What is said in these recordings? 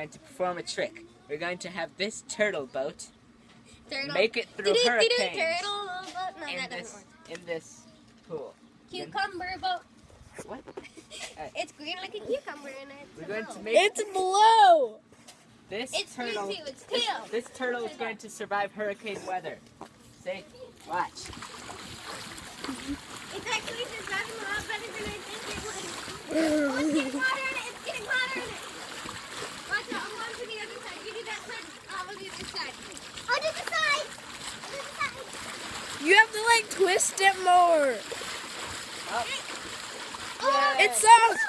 going to perform a trick. We're going to have this turtle boat make it through hurricanes in this pool. Cucumber boat. What? It's green like a cucumber in it. We're going to make It's blue. this It's turtle. green too. It's tail. This turtle is going to survive hurricane weather. See? Watch. It's actually surviving a lot better than I think it would. Oh, it's getting hotter in it. It's getting hotter in it. Watch out. I'm going to the other side. You do that side. I'll do the other side. I'll do the side. I'll do the side. You have to like twist it more. Oh. Oh, It sucks.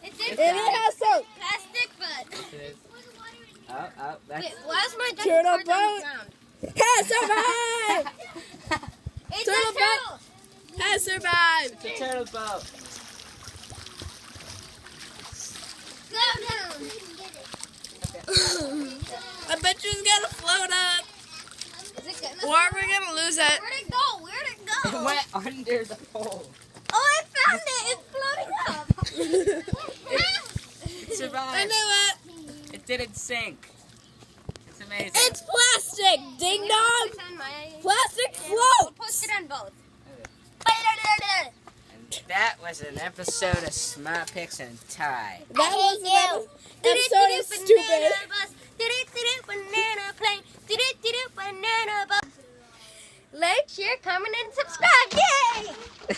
It And did it has some plastic, but. It is. Oh, that's. Wait, why's my duck Turtle card on the boat. ground? has survived. It's Turtle a turtle. Has survived. It's a turtle boat. Slow down. I bet you it's gonna float up. Is it gonna? Or we're gonna lose it. Where'd it go? Where'd it It go? went under the pole. Oh, I found it. It's floating up. It survived. I knew it. It didn't sink. It's amazing. It's plastic, ding dong. Push on my- Plastic We'll floats. post it on both. And that was an episode of Smart Picks and Tie. That was an episode of Stupid. Banana plane. Banana bus. Like, share, comment, and subscribe. Yay!